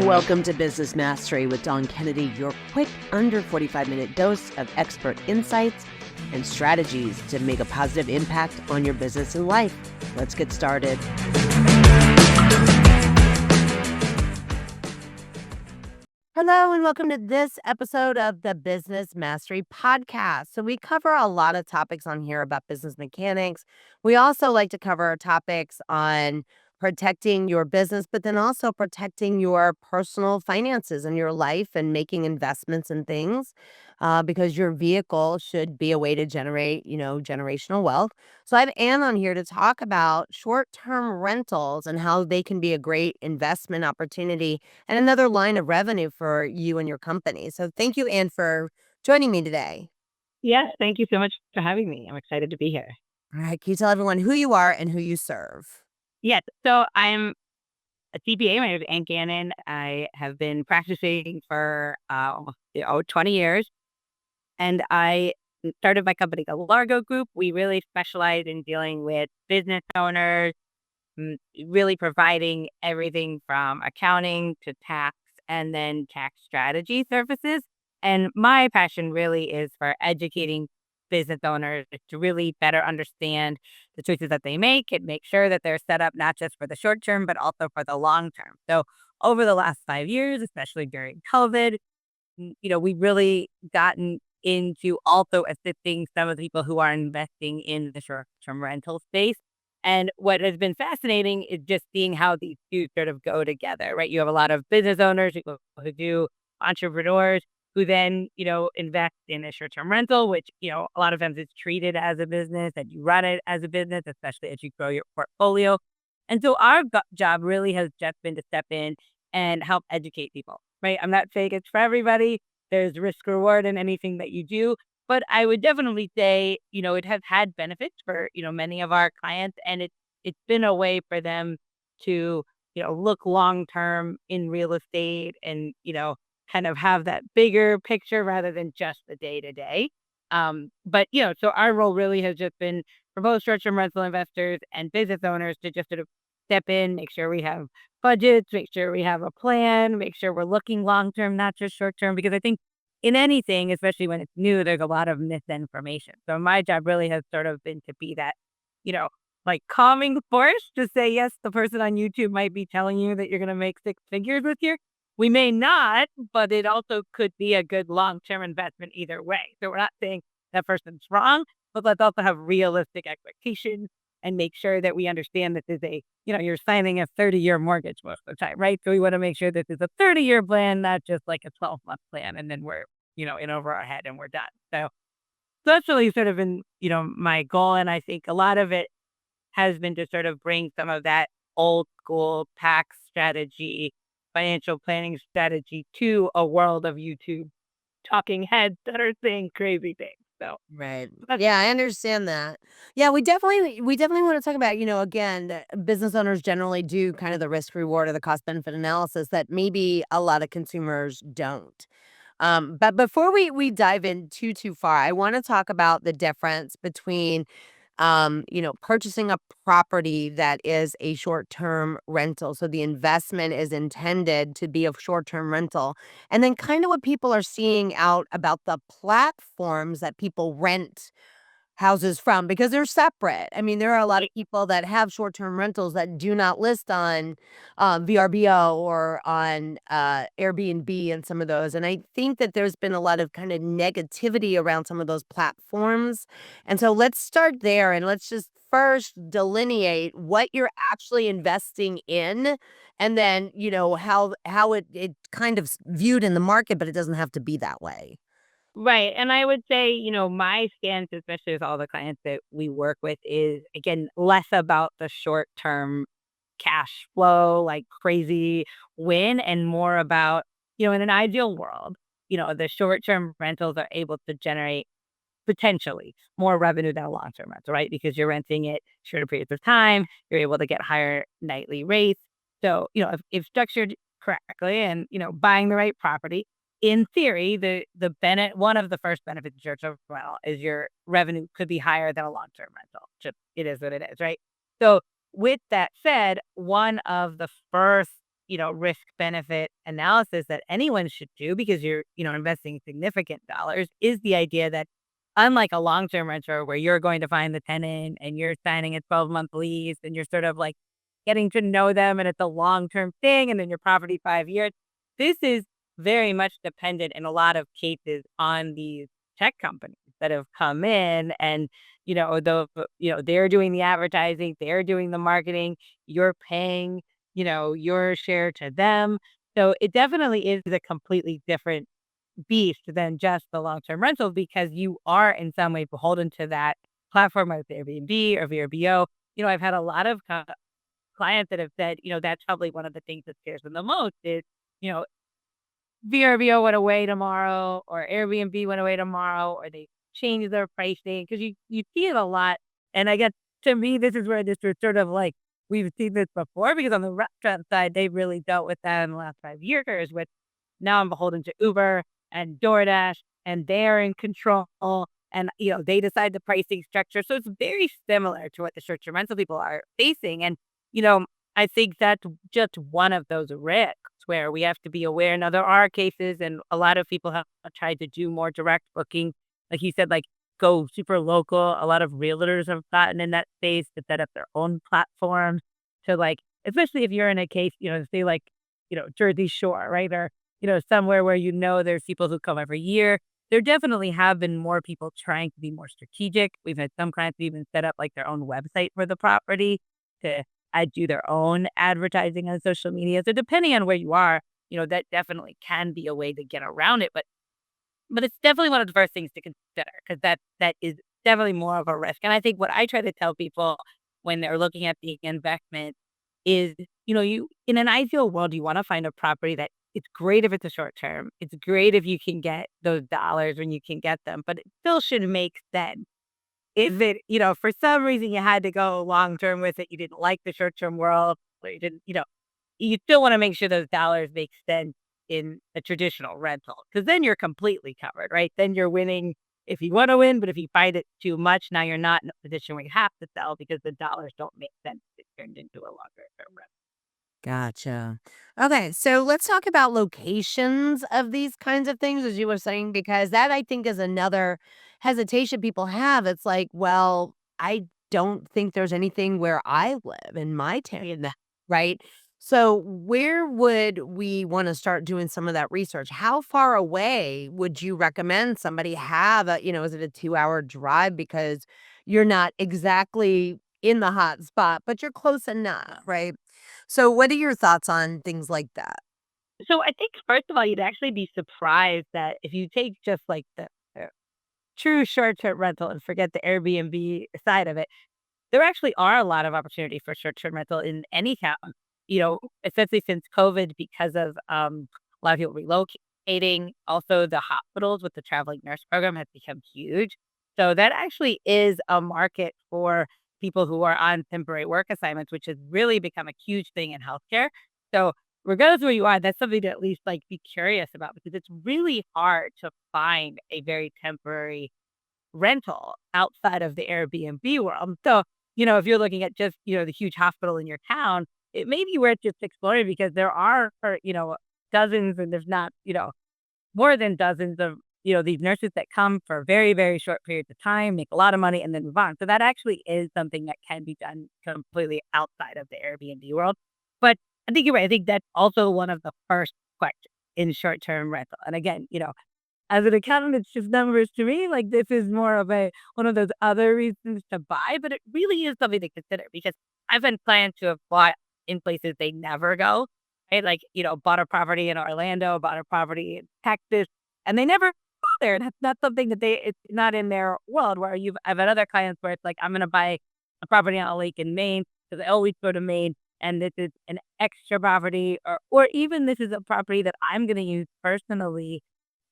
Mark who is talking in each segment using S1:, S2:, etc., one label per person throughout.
S1: Welcome to Business Mastery with Dawn Kennedy, your quick under 45-minute dose of expert insights and strategies to make a positive impact on your business and life. Let's get started. Hello, and welcome to this episode of the Business Mastery Podcast. So we cover a lot of topics on here about business mechanics. We also like to cover topics on protecting your business, but then also protecting your personal finances and your life and making investments in things because your vehicle should be a way to generate, generational wealth. So I have Anne on here to talk about short-term rentals and how they can be a great investment opportunity and another line of revenue for you and your company. So thank you, Anne, for joining me today.
S2: Yes, thank you so much for having me. I'm excited to be here.
S1: All right, can you tell everyone who you are and who you serve?
S2: Yes, so I'm a CPA. My name is Anne Gannon. I have been practicing for 20 years, and I started my company, the Largo Group. We really specialize in dealing with business owners, really providing everything from accounting to tax and then tax strategy services. And my passion really is for educating business owners to really better understand the choices that they make and make sure that they're set up not just for the short term, but also for the long term. So over the last 5 years, especially during COVID, we've really gotten into also assisting some of the people who are investing in the short-term rental space. And what has been fascinating is just seeing how these two sort of go together, right? You have a lot of business owners who do entrepreneurs who then, invest in a short-term rental, which, a lot of times it's treated as a business and you run it as a business, especially as you grow your portfolio. And so our job really has just been to step in and help educate people, right? I'm not saying it's for everybody. There's risk reward in anything that you do. But I would definitely say, it has had benefits for, many of our clients. And it's been a way for them to, look long term in real estate and, kind of have that bigger picture rather than just the day to day. But, so our role really has just been for both short-term rental investors and business owners to just sort of step in, make sure we have budgets, make sure we have a plan, make sure we're looking long term, not just short term, because I think in anything, especially when it's new, there's a lot of misinformation. So my job really has sort of been to be that, like calming force to say, yes, the person on YouTube might be telling you that you're going to make six figures with your. We may not, but it also could be a good long-term investment either way. So we're not saying that person's wrong, but let's also have realistic expectations and make sure that we understand that this is you're signing a 30-year mortgage most of the time, right? So we want to make sure this is a 30-year plan, not just like a 12-month plan. And then we're, in over our head and we're done. So that's really sort of been, my goal. And I think a lot of it has been to sort of bring some of that old school tax strategy, financial planning strategy to a world of YouTube talking heads that are saying crazy things. So
S1: Right. Yeah, I understand that. Yeah, we definitely want to talk about, again, that business owners generally do kind of the risk reward or the cost benefit analysis that maybe a lot of consumers don't. But before we dive in too far, I want to talk about the difference between purchasing a property that is a short-term rental. So the investment is intended to be a short-term rental. And then kind of what people are seeing out about the platforms that people rent houses from because they're separate. I mean, there are a lot of people that have short-term rentals that do not list on VRBO or on Airbnb and some of those. And I think that there's been a lot of kind of negativity around some of those platforms. And so let's start there and let's just first delineate what you're actually investing in and then, how it kind of viewed in the market, but it doesn't have to be that way.
S2: Right. And I would say, my stance, especially with all the clients that we work with, is again, less about the short term cash flow, like crazy win, and more about, in an ideal world, the short term rentals are able to generate potentially more revenue than a long term rental, right? Because you're renting it shorter periods of time, you're able to get higher nightly rates. So, if structured correctly and, buying the right property, in theory, one of the first benefits of short-term rental is your revenue could be higher than a long-term rental. Just it is what it is, right? So with that said, one of the first risk benefit analysis that anyone should do because you're, investing significant dollars is the idea that unlike a long-term renter where you're going to find the tenant and you're signing a 12-month lease and you're sort of like getting to know them and it's a long-term thing and then your property 5 years, this is very much dependent in a lot of cases on these tech companies that have come in and, they're doing the advertising, they're doing the marketing, you're paying, your share to them. So it definitely is a completely different beast than just the long-term rental because you are in some way beholden to that platform, like Airbnb or VRBO. I've had a lot of clients that have said, that's probably one of the things that scares them the most is, you know, VRBO went away tomorrow or Airbnb went away tomorrow or they changed their pricing because you see it a lot. And I guess to me, this is where this is sort of like we've seen this before because on the restaurant side, they really dealt with that in the last 5 years with now I'm beholden to Uber and DoorDash and they're in control and they decide the pricing structure. So it's very similar to what the short-term rental people are facing. And, you know, I think that's just one of those risks where we have to be aware. Now, there are cases, and a lot of people have tried to do more direct booking. Like you said, like go super local. A lot of realtors have gotten in that space to set up their own platforms to like, especially if you're in a case, say like, Jersey Shore, right? Or, somewhere where there's people who come every year. There definitely have been more people trying to be more strategic. We've had some clients even set up like their own website for the property to do their own advertising on social media. So depending on where you are, that definitely can be a way to get around it. But it's definitely one of the first things to consider because that is definitely more of a risk. And I think what I try to tell people when they're looking at the investment is, you in an ideal world, you want to find a property that it's great if it's a short term. It's great if you can get those dollars when you can get them, but it still should make sense. If it, for some reason you had to go long term with it, you didn't like the short term world, or you didn't, you still wanna make sure those dollars make sense in a traditional rental, because then you're completely covered, right? Then you're winning if you wanna win, but if you find it too much, now you're not in a position where you have to sell because the dollars don't make sense. It turned into a longer term rental.
S1: Gotcha. Okay, so let's talk about locations of these kinds of things, as you were saying, because that I think is another hesitation people have. It's like, well, I don't think there's anything where I live in my town, right? So, where would we want to start doing some of that research? How far away would you recommend somebody have is it a 2-hour drive because you're not exactly in the hot spot, but you're close enough, right? So what are your thoughts on things like that?
S2: So I think first of all, you'd actually be surprised that if you take just like the true short term rental and forget the Airbnb side of it, there actually are a lot of opportunity for short-term rental in any town, especially since COVID because of, a lot of people relocating. Also, the hospitals with the traveling nurse program has become huge. So that actually is a market for people who are on temporary work assignments, which has really become a huge thing in healthcare. So regardless of where you are, that's something to at least like be curious about because it's really hard to find a very temporary rental outside of the Airbnb world. So, if you're looking at just, the huge hospital in your town, it may be worth just exploring because there are, dozens and there's not, more than dozens of, these nurses that come for very, very short periods of time, make a lot of money and then move on. So that actually is something that can be done completely outside of the Airbnb world. But I think you're right. I think that's also one of the first questions in short-term rental. And again, as an accountant, it's just numbers to me, like, this is more of a one of those other reasons to buy, but it really is something to consider because I've been planning to have bought in places they never go, right? Like, bought a property in Orlando, bought a property in Texas, and they never go there. That's not something that it's not in their world where I've had other clients where it's like, I'm gonna buy a property on a lake in Maine because I always go to Maine, and this is an extra property or even this is a property that I'm gonna use personally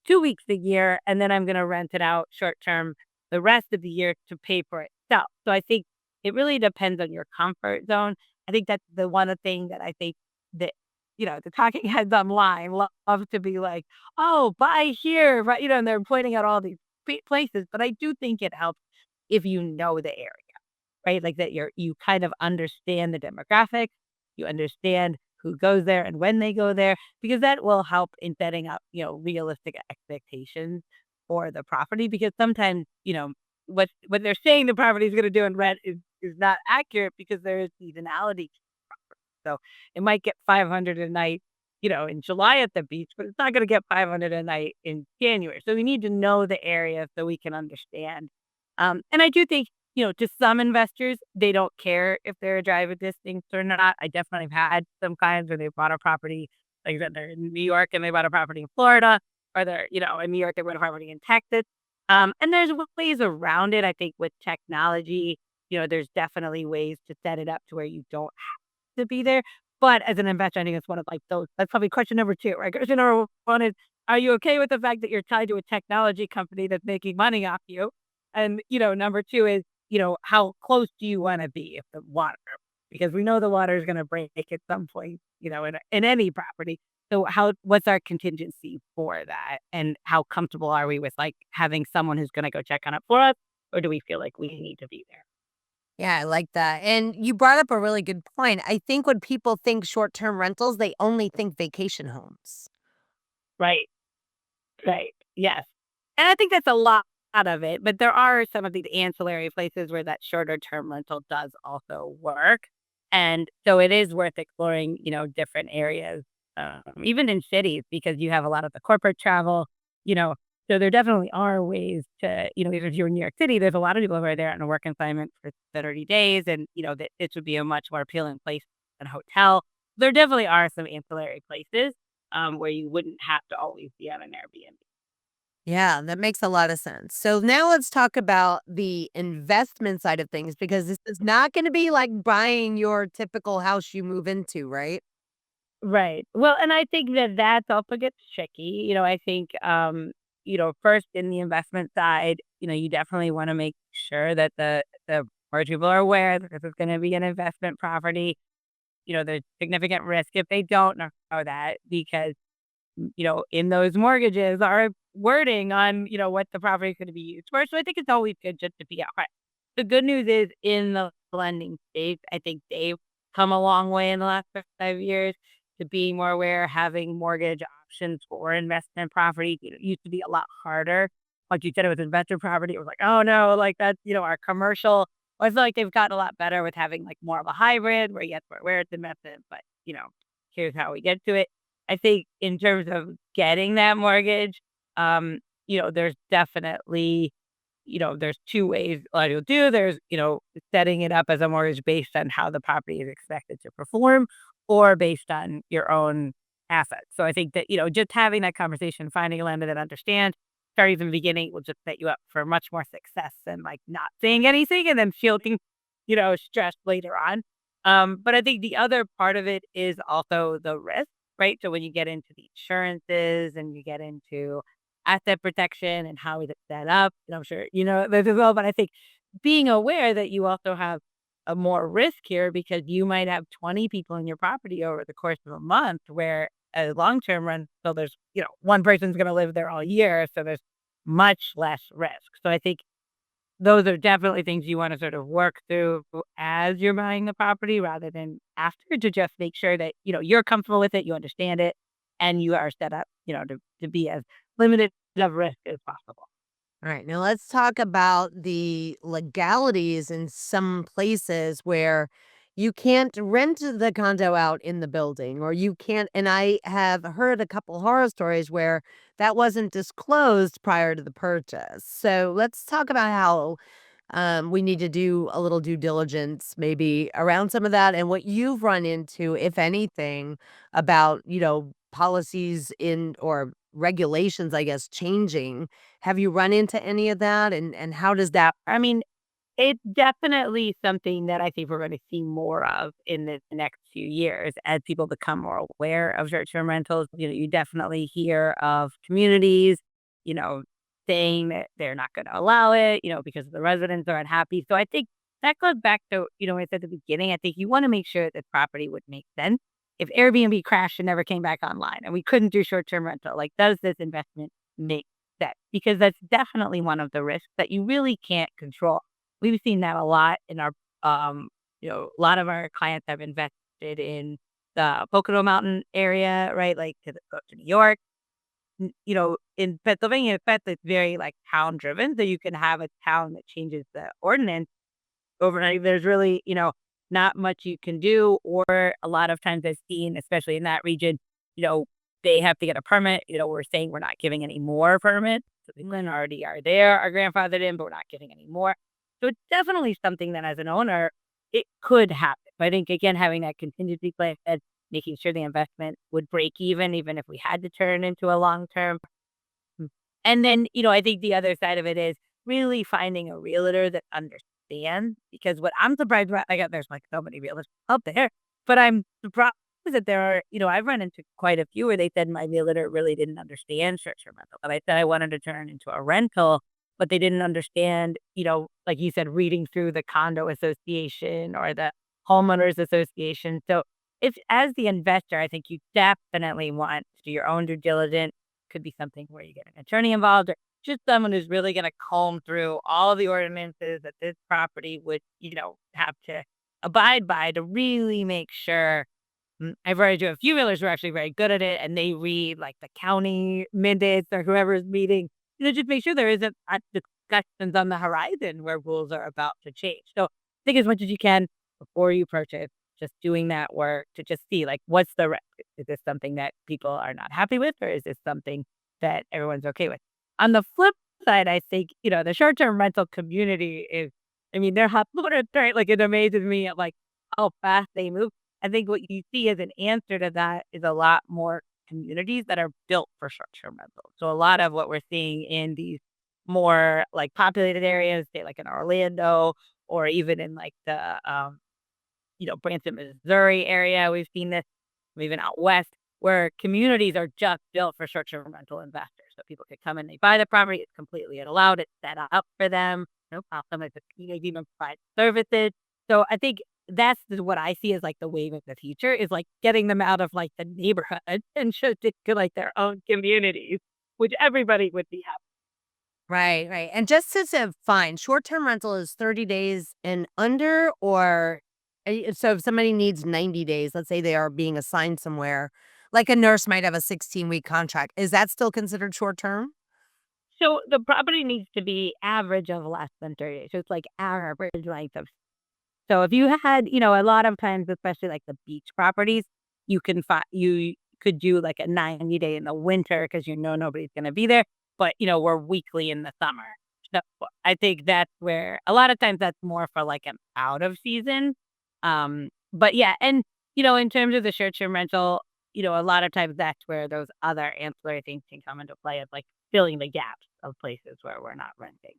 S2: 2 weeks a year, and then I'm gonna rent it out short term the rest of the year to pay for itself. So I think it really depends on your comfort zone. I think that's the one thing that I think that, the talking heads online love to be like, "Oh, buy here," right? And they're pointing out all these places, but I do think it helps if you know the area, right? Like that you kind of understand the demographics, you understand who goes there and when they go there, because that will help in setting up, realistic expectations for the property. Because sometimes, what they're saying the property is gonna do in rent is not accurate because there is seasonality. So it might get 500 a night, in July at the beach, but it's not gonna get 500 a night in January. So we need to know the area so we can understand. And I do think, to some investors, they don't care if they're a drive distance or not. I definitely have had some clients where they bought a property, like I said, they're in New York and they bought a property in Florida, or they're, in New York, they bought a property in Texas. And there's ways around it. I think with technology, there's definitely ways to set it up to where you don't to be there. But as an investor, I think it's one of, like, those that's probably question number 2, right? Question number 1 is, are you okay with the fact that you're tied to a technology company that's making money off you? And, number 2 is, how close do you wanna be if the water because we know the water is gonna break at some point, in any property. So what's our contingency for that? And how comfortable are we with, like, having someone who's gonna go check on it for us, or do we feel like we need to be there?
S1: Yeah, I like that. And you brought up a really good point. I think when people think short-term rentals, they only think vacation homes.
S2: Right. Right, yes. And I think that's a lot of it, but there are some of these ancillary places where that shorter term rental does also work, and so it is worth exploring, different areas, even in cities because you have a lot of the corporate travel, you know, so there definitely are ways to, if you're in New York City, there's a lot of people who are there on a work assignment for 30 days and, that it would be a much more appealing place than a hotel. There definitely are some ancillary places, where you wouldn't have to always be on an Airbnb.
S1: Yeah, that makes a lot of sense. So now let's talk about the investment side of things because this is not going to be like buying your typical house you move into, right?
S2: Right. Well, and I think that that's also gets tricky. I think, first in the investment side, you definitely want to make sure that the mortgage people are aware that this is going to be an investment property. There's significant risk if they don't know that because in those mortgages are wording on, what the property is gonna be used for. So I think it's always good just to be upfront. The good news is in the lending space, I think they've come a long way in the last 5 years to being more aware, having mortgage options for investment property. It used to be a lot harder. Like you said, it was investor property. It was like, oh no, like that's, our commercial. I feel like they've gotten a lot better with having like more of a hybrid where yes, where it's investment, but here's how we get to it. I think in terms of getting that mortgage, there's definitely, there's 2 ways a lot of people do. There's, setting it up as a mortgage based on how the property is expected to perform or based on your own assets. So I think that, just having that conversation, finding a lender that understands, starting from the beginning will just set you up for much more success than like not saying anything and then feeling, stressed later on. But I think the other part of it is also the risk. Right? So when you get into the insurances and you get into asset protection and how is it set up, and I'm sure you know this as well, but I think being aware that you also have a more risk here because you might have 20 people in your property over the course of a month where a long-term rental, there's, one person's going to live there all year. So there's much less risk. So I think those are definitely things you wanna sort of work through as you're buying the property rather than after to just make sure that, you're comfortable with it, you understand it, and you are set up, to be as limited of risk as possible.
S1: All right. Now let's talk about the legalities in some places where you can't rent the condo out in the building or you can't. And I have heard a couple horror stories where that wasn't disclosed prior to the purchase. So let's talk about how we need to do a little due diligence maybe around some of that and what you've run into, if anything, about, policies in or regulations, I guess, changing. Have you run into any of that? And how does that
S2: I mean, it's definitely something that I think we're gonna see more of in the next few years as people become more aware of short-term rentals. You definitely hear of communities, you know, saying that they're not gonna allow it, because the residents are unhappy. So I think that goes back to, what I said at the beginning. I think you wanna make sure that property would make sense. If Airbnb crashed and never came back online and we couldn't do short-term rental, like, does this investment make sense? Because that's definitely one of the risks that you really can't control. We've seen that a lot in our, a lot of our clients have invested in, the Pocono Mountain area, right? Like go to New York. In Pennsylvania, in fact, it's very like town driven. So you can have a town that changes the ordinance overnight. There's really, not much you can do, or a lot of times I've seen, especially in that region, you know, they have to get a permit. We're saying we're not giving any more permits. So the Glen already are there, are grandfathered in, but we're not giving any more. So it's definitely something that as an owner, it could happen. But I think again, having that contingency plan and making sure the investment would break even if we had to turn into a long term. And then, I think the other side of it is really finding a realtor that understands, because what I'm surprised about, I got there's like so many realtors out there, but I'm surprised that there are, I've run into quite a few where they said my realtor really didn't understand short-term rental. But I said I wanted to turn it into a rental, but they didn't understand, like you said, reading through the condo association or the homeowners association. So if as the investor, I think you definitely want to do your own due diligence. Could be something where you get an attorney involved, or just someone who's really gonna comb through all of the ordinances that this property would, have to abide by to really make sure. I've already do a few realtors who are actually very good at it, and they read, like, the county minutes or whoever's meeting, just make sure there isn't, discussions on the horizon where rules are about to change. So, I think as much as you can before you purchase, just doing that work to just see, like, what's the risk? Is this something that people are not happy with, or is this something that everyone's okay with? On the flip side, I think, the short-term rental community is, I mean, they're hot motors, right? Like, it amazes me at, like, how fast they move. I think what you see as an answer to that is a lot more communities that are built for short-term rentals. So a lot of what we're seeing in these more, like, populated areas, say, like in Orlando, or even in, like, the, Branson, Missouri area, we've seen this, even out west, where communities are just built for short-term rental investors. So people could come in, they buy the property, it's completely allowed, it's set up for them, no problem. If the community even provide services. So I think what I see as like the wave of the future is like getting them out of like the neighborhood and just into like their own communities, which everybody would be happy.
S1: Right, right. And just to define, short-term rental is 30 days and under, or so if somebody needs 90 days, let's say they are being assigned somewhere, like a nurse might have a 16-week contract. Is that still considered short-term?
S2: So the property needs to be average of less than 30 days. So it's like average length of. So if you had, a lot of times, especially like the beach properties, you could do like a 90-day in the winter because nobody's gonna be there, but, we're weekly in the summer. So I think that's where a lot of times that's more for like an out of season. But yeah, and, in terms of the short-term rental, a lot of times that's where those other ancillary things can come into play of like filling the gaps of places where we're not renting.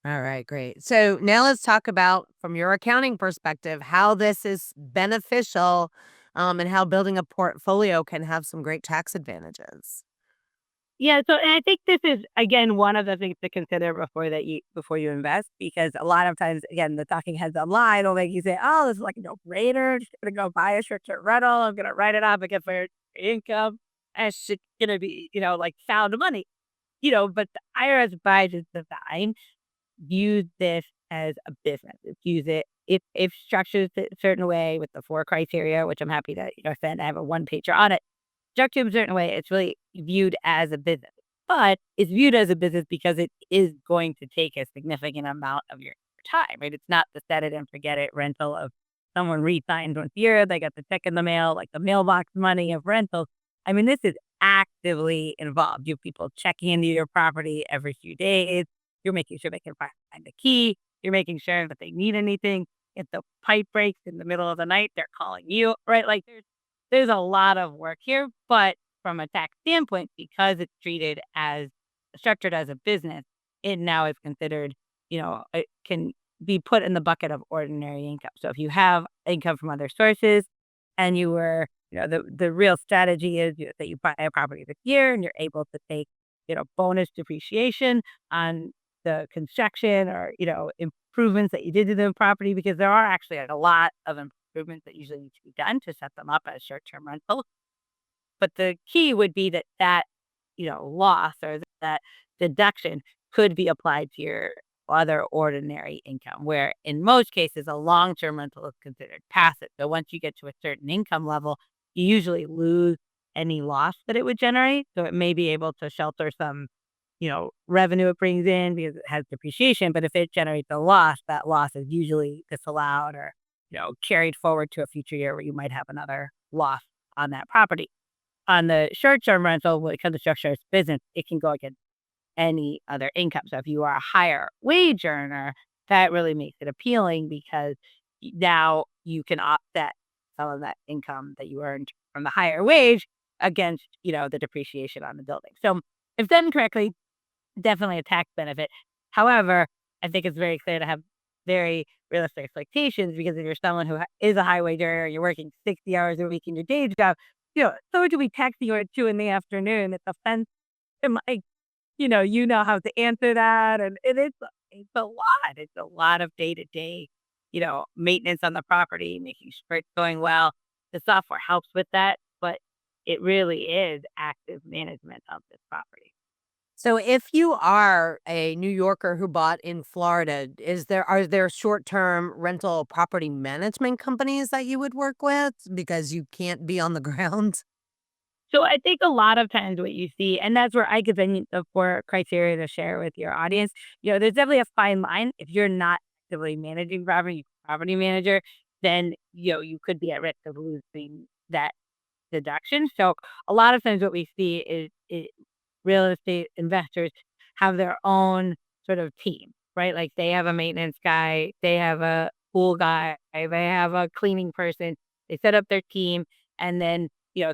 S1: All right, great. So now let's talk about, from your accounting perspective, how this is beneficial, and how building a portfolio can have some great tax advantages.
S2: Yeah, so and I think this is again one of the things to consider before you invest, because a lot of times again the talking heads online will make you say, "Oh, this is like a no brainer. Just gonna go buy a short-term rental. I'm gonna write it off and get for income. And it's just gonna be like sound money." But the IRS by design views this as a business. It's use it if structured a certain way with the 4 criteria, which I'm happy to send. I have a one pager on it. Structured a certain way, it's really viewed as a business. But it's viewed as a business because it is going to take a significant amount of your time, right? It's not the set it and forget it rental of someone re-signs once a year, they got the check in the mail, like the mailbox money of rentals. I mean, this is actively involved. You have people checking into your property every few days. You're making sure they can find the key. You're making sure that they need anything. If the pipe breaks in the middle of the night, they're calling you, right? Like there's a lot of work here, but from a tax standpoint, because it's treated as structured as a business, it now is considered, it can be put in the bucket of ordinary income. So if you have income from other sources and you were, the real strategy is that you buy a property this year and you're able to take, bonus depreciation on the construction or, improvements that you did to the property, because there are actually a lot of improvements that usually need to be done to set them up as short-term rentals. But the key would be that, loss or that deduction could be applied to your other ordinary income, where in most cases, a long-term rental is considered passive. So once you get to a certain income level, you usually lose any loss that it would generate. So it may be able to shelter some, revenue it brings in because it has depreciation. But if it generates a loss, that loss is usually disallowed or, carried forward to a future year where you might have another loss on that property. On the short-term rental, when it comes to structured business, it can go against any other income. So if you are a higher wage earner, that really makes it appealing because now you can offset some of that income that you earned from the higher wage against, the depreciation on the building. So if done correctly, definitely a tax benefit. However, I think it's very clear to have very realistic expectations because if you're someone who is a high wage earner, you're working 60 hours a week in your day job, someone to be texting you at 2 in the afternoon, it's offensive. Like, you know how to answer that, and it's a lot. It's a lot of day-to-day, maintenance on the property, making sure it's going well. The software helps with that, but it really is active management of this property.
S1: So if you are a New Yorker who bought in Florida, are there short-term rental property management companies that you would work with because you can't be on the ground?
S2: So I think a lot of times what you see, and that's where I could then look for criteria to share with your audience. There's definitely a fine line. If you're not actively managing property manager, then you could be at risk of losing that deduction. So a lot of times what we see is real estate investors have their own sort of team, right? Like they have a maintenance guy, they have a pool guy, they have a cleaning person. They set up their team and then,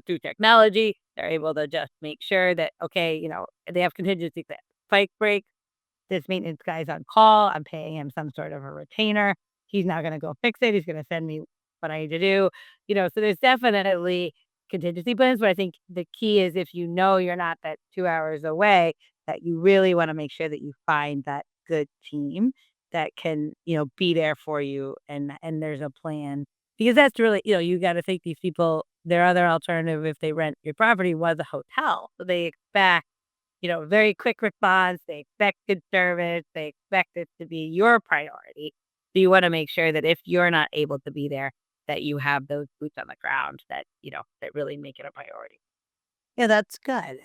S2: through technology, they're able to just make sure that, okay, they have contingency plans. Spike break, this maintenance guy's on call. I'm paying him some sort of a retainer. He's not gonna go fix it. He's gonna send me what I need to do. So there's definitely contingency plans, but I think the key is if you're not that 2 hours away, that you really wanna make sure that you find that good team that can, be there for you and there's a plan. Because that's really you gotta think these people, their other alternative if they rent your property was a hotel. So they expect very quick response. They expect good service. They expect it to be your priority. So you want to make sure that if you're not able to be there, that you have those boots on the ground that, that really make it a priority.
S1: Yeah, that's good.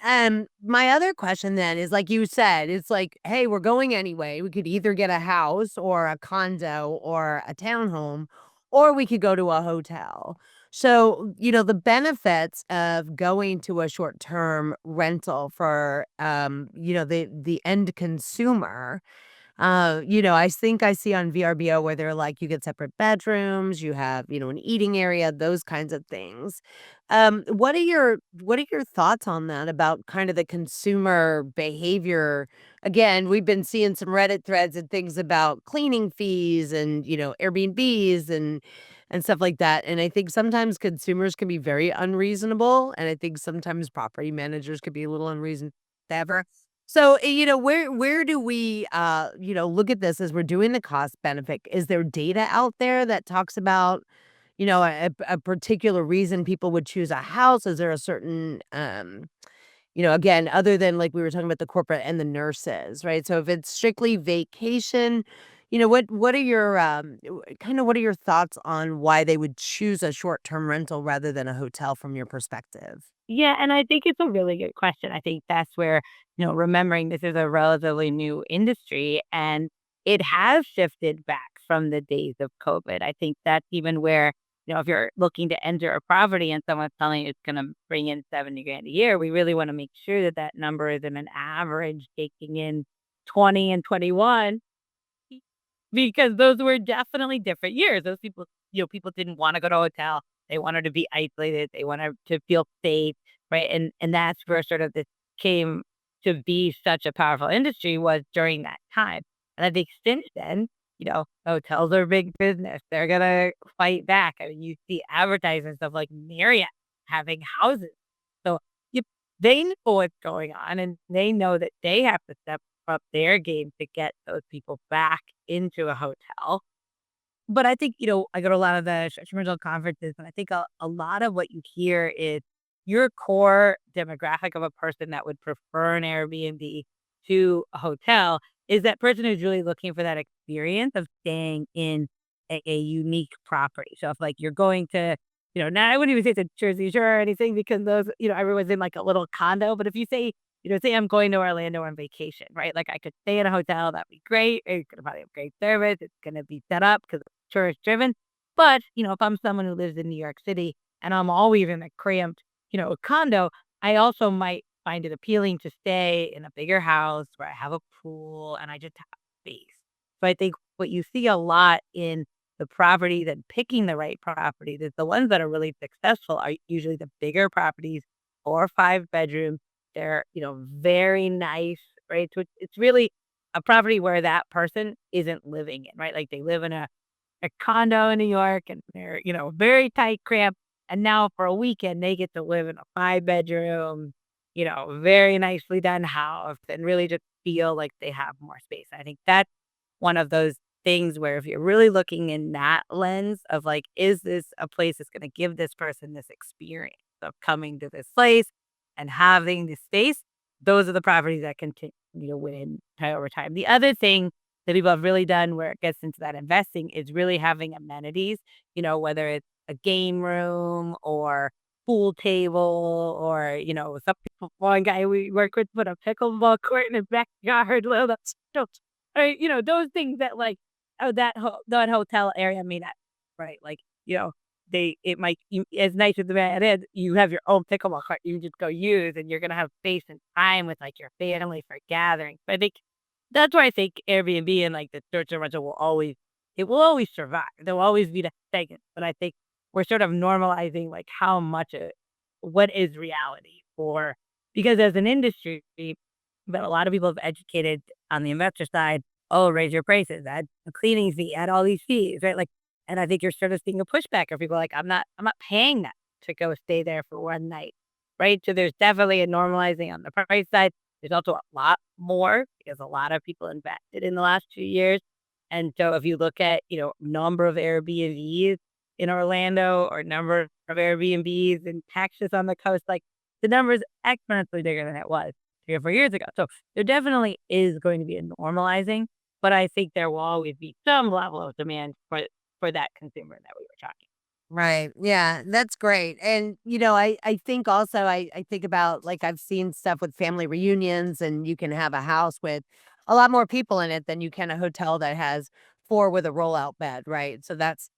S1: My other question then is like you said, it's like, hey, we're going anyway. We could either get a house or a condo or a townhome, or we could go to a hotel. So, the benefits of going to a short-term rental for the end consumer. I think I see on VRBO where they're like, you get separate bedrooms, you have, an eating area, those kinds of things. What are your thoughts on that about kind of the consumer behavior? Again, we've been seeing some Reddit threads and things about cleaning fees and, Airbnbs and stuff like that. And I think sometimes consumers can be very unreasonable. And I think sometimes property managers could be a little unreasonable. So, where do we, look at this as we're doing the cost benefit? Is there data out there that talks about, a particular reason people would choose a house? Is there a certain, again, other than like we were talking about the corporate and the nurses, right? So if it's strictly vacation, what are your kind of what are your thoughts on why they would choose a short-term rental rather than a hotel from your perspective?
S2: Yeah, and I think it's a really good question. I think that's where, remembering this is a relatively new industry and it has shifted back from the days of COVID. I think that's even where, if you're looking to enter a property and someone's telling you it's going to bring in 70 grand a year, we really want to make sure that that number isn't an average taking in 20 and 21 because those were definitely different years. Those people, people didn't wanna go to a hotel. They wanted to be isolated. They wanted to feel safe, right? And that's where sort of this came to be such a powerful industry was during that time. And I think since then, hotels are big business. They're gonna fight back. I mean, you see advertisements of like Marriott having houses. So you they know what's going on and they know that they have to step up their game to get those people back into a hotel. But I think, I go to a lot of the short-term rental conferences, and I think a lot of what you hear is your core demographic of a person that would prefer an Airbnb to a hotel is that person who's really looking for that experience of staying in a unique property. So if like you're going to now I wouldn't even say it's a Jersey Shore or anything because those, everyone's in like a little condo. But if you say, say I'm going to Orlando on vacation, right? Like I could stay in a hotel, that'd be great. It's gonna probably have great service. It's gonna be set up because it's tourist driven. But, if I'm someone who lives in New York City and I'm always in a cramped, condo, I also might find it appealing to stay in a bigger house where I have a pool and I just have space. So I think what you see a lot in the properties and picking the right properties is the ones that are really successful are usually the bigger properties, 4 or 5 bedrooms. They're, very nice, right? So it's really a property where that person isn't living in, right? Like they live in a condo in New York and they're, very tight, cramped. And now for a weekend, they get to live in a 5 bedroom, very nicely done house and really just feel like they have more space. I think that's one of those things where if you're really looking in that lens of like, is this a place that's going to give this person this experience of coming to this place and having this space? Those are the properties that continue to win over time. The other thing that people have really done where it gets into that investing is really having amenities, whether it's a game room or pool table or, some people, one guy we work with put a pickleball court in the backyard. Well, that's or, those things that like, oh, that hotel area may not, right? Like, it might, as nice as the man is, you have your own pickleball court you just go use and you're going to have space and time with like your family for gatherings. But I think that's why I think Airbnb and like the short-term rental it will always survive. There'll always be that segment. But I think we're sort of normalizing like how much what is reality for, because as an industry, but a lot of people have educated on the investor side, oh, raise your prices, add a cleaning fee, add all these fees, right? Like, and I think you're sort of seeing a pushback of people like, I'm not paying that to go stay there for one night, right? So there's definitely a normalizing on the price side. There's also a lot more because a lot of people invested in the last 2 years. And so if you look at, number of Airbnbs in Orlando or number of Airbnbs in Texas on the coast, like the number is exponentially bigger than it was 3 or 4 years ago. So there definitely is going to be a normalizing, but I think there will always be some level of demand for that consumer that we were talking.
S1: Right. Yeah, that's great. And I think also I think about like I've seen stuff with family reunions and you can have a house with a lot more people in it than you can a hotel that has 4 with a rollout bed, right? So that's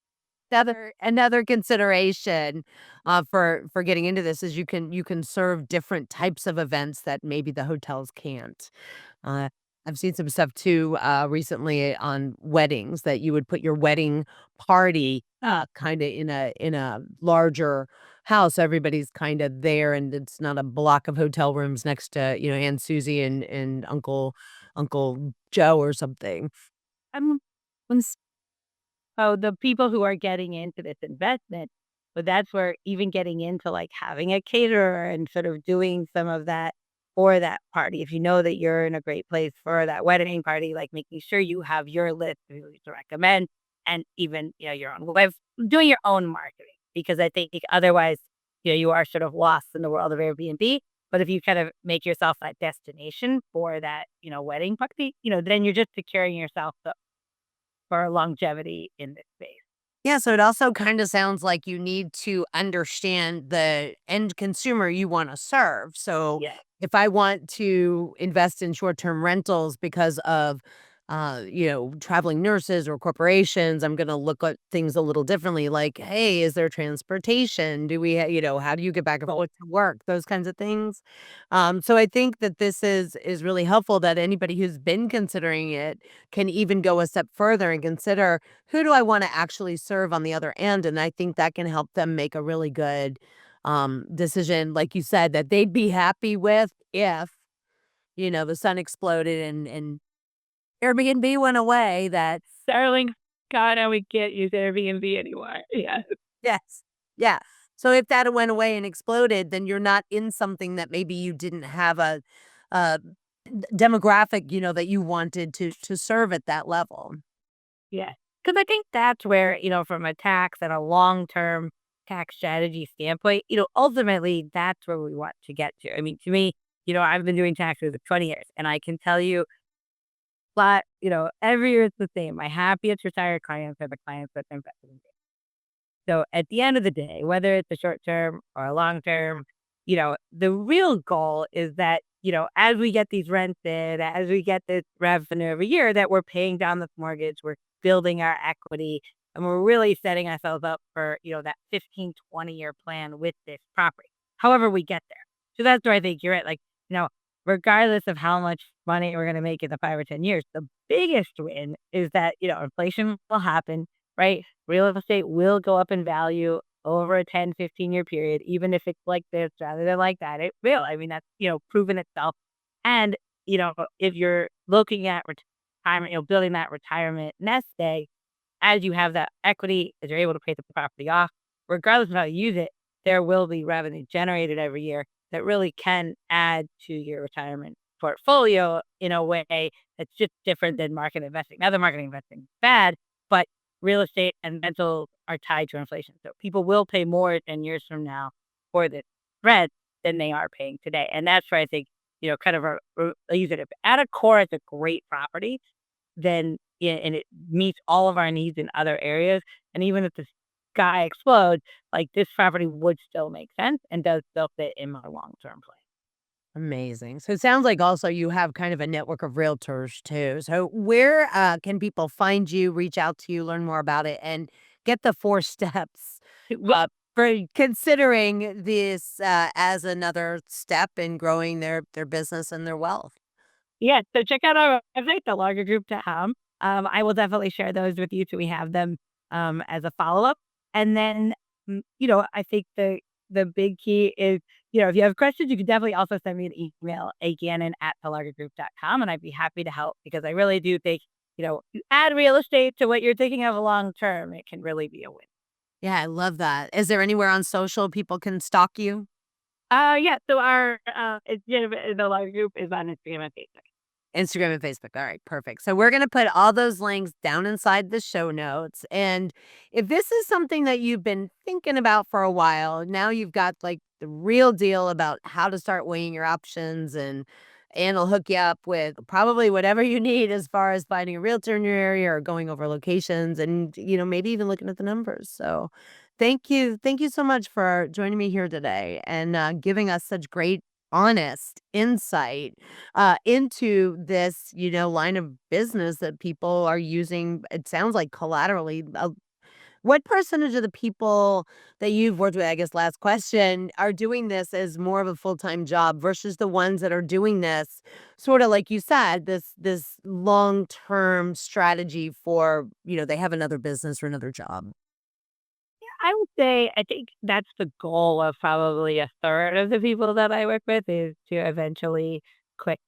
S1: another consideration for getting into this is you can serve different types of events that maybe the hotels can't. Uh, I've seen some stuff too, recently on weddings that you would put your wedding party, kinda in a larger house. Everybody's kinda there, and it's not a block of hotel rooms next to, Aunt Susie and Uncle Joe or something.
S2: I'm So the people who are getting into this investment, but that's where even getting into like having a caterer and sort of doing some of that for that party. If you know that you're in a great place for that wedding party, like making sure you have your list of who to recommend and even, your own web, doing your own marketing. Because I think otherwise, you are sort of lost in the world of Airbnb. But if you kind of make yourself that destination for that, wedding party, then you're just securing yourself for longevity in this space.
S1: Yeah, so it also kinda sounds like you need to understand the end consumer you wanna serve. So,
S2: Yeah.
S1: if I want to invest in short-term rentals because of, traveling nurses or corporations, I'm gonna look at things a little differently, like, "Hey, is there transportation? Do we how do you get back and forth to work?" Those kinds of things. So I think that this is really helpful that anybody who's been considering it can even go a step further and consider who do I wanna actually serve on the other end, and I think that can help them make a really good, decision, like you said, that they'd be happy with if, the sun exploded and Airbnb went away, that
S2: Starlink, God, I we can't use Airbnb anymore. Yeah.
S1: yes, yeah. So if that went away and exploded, then you're not in something that maybe you didn't have a demographic, that you wanted to serve at that level.
S2: Yeah. Because I think that's where, from a tax and a long-term tax strategy standpoint, ultimately that's where we want to get to. I mean, to me, I've been doing taxes for 20 years and I can tell you every year it's the same. My happiest retired clients are the clients that invested in me. So at the end of the day, whether it's a short term or a long term, the real goal is that, as we get these rents in, as we get this revenue every year, that we're paying down this mortgage, we're building our equity, and we're really setting ourselves up for, that 15, 20-year plan with this property, however we get there. So that's where I think you're at. Like, you know, regardless of how much money we're going to make in the 5 or 10 years, the biggest win is that, inflation will happen, right? Real estate will go up in value over a 10, 15-year period, even if it's like this rather than like that. It will. I mean, that's, proven itself. And, if you're looking at retirement, building that retirement nest egg, as you have that equity, as you're able to pay the property off, regardless of how you use it, there will be revenue generated every year that really can add to your retirement portfolio in a way that's just different than market investing. Now, the market investing is bad, but real estate and rentals are tied to inflation. So people will pay more 10 years from now for this rent than they are paying today. And that's where I think, kind of use it. At a core, it's a great property, then yeah, and it meets all of our needs in other areas. And even if the sky explodes, like, this property would still make sense and does still fit in my long-term plan.
S1: Amazing. So it sounds like also you have kind of a network of realtors too. So where can people find you, reach out to you, learn more about it, and get the 4 steps
S2: Well,
S1: for considering this as another step in growing their business and their wealth?
S2: yeah, so check out our website, thelargergroup.com. I will definitely share those with you so we have them, as a follow-up. And then, I think the big key is, if you have questions, you can definitely also send me an email, agannon@thelargergroup.com, and I'd be happy to help because I really do think, you add real estate to what you're thinking of long term, it can really be a win.
S1: Yeah, I love that. Is there anywhere on social people can stalk you?
S2: Yeah, so our, the Larger Group is on Instagram and Facebook.
S1: Instagram and Facebook. All right, perfect. So we're going to put all those links down inside the show notes. And if this is something that you've been thinking about for a while, now you've got like the real deal about how to start weighing your options, and Anne will hook you up with probably whatever you need as far as finding a realtor in your area or going over locations and, maybe even looking at the numbers. So thank you. Thank you so much for joining me here today and giving us such great, honest insight into this, line of business that people are using. It sounds like collaterally. What percentage of the people that you've worked with, I guess, last question, are doing this as more of a full time job versus the ones that are doing this, sort of like you said, this long term strategy for, they have another business or another job.
S2: I would say I think that's the goal of probably a third of the people that I work with is to eventually quit,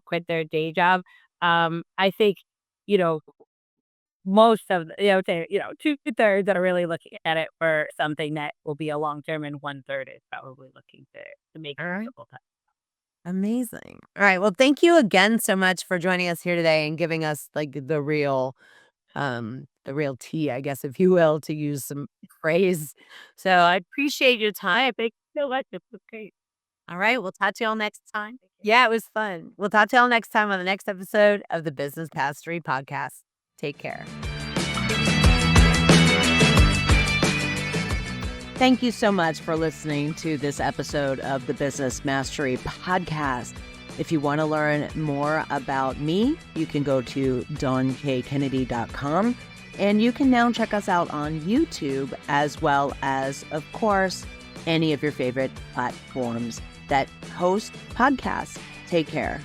S2: quit their day job. I think, you know, most of the, I would say, 2/3 that are really looking at it for something that will be a long term, and 1/3 is probably looking to make
S1: All
S2: it
S1: right.
S2: a full time.
S1: Amazing. All right. Well, thank you again so much for joining us here today and giving us like the real tea, I guess, if you will, to use some phrase. So I appreciate your time.
S2: Thank you so much. It was great.
S1: All right. We'll talk to y'all next time. Yeah, it was fun. We'll talk to y'all next time on the next episode of the Business Mastery Podcast. Take care. Thank you so much for listening to this episode of the Business Mastery Podcast. If you want to learn more about me, you can go to DawnKKennedy.com, and you can now check us out on YouTube, as well as, of course, any of your favorite platforms that host podcasts. Take care.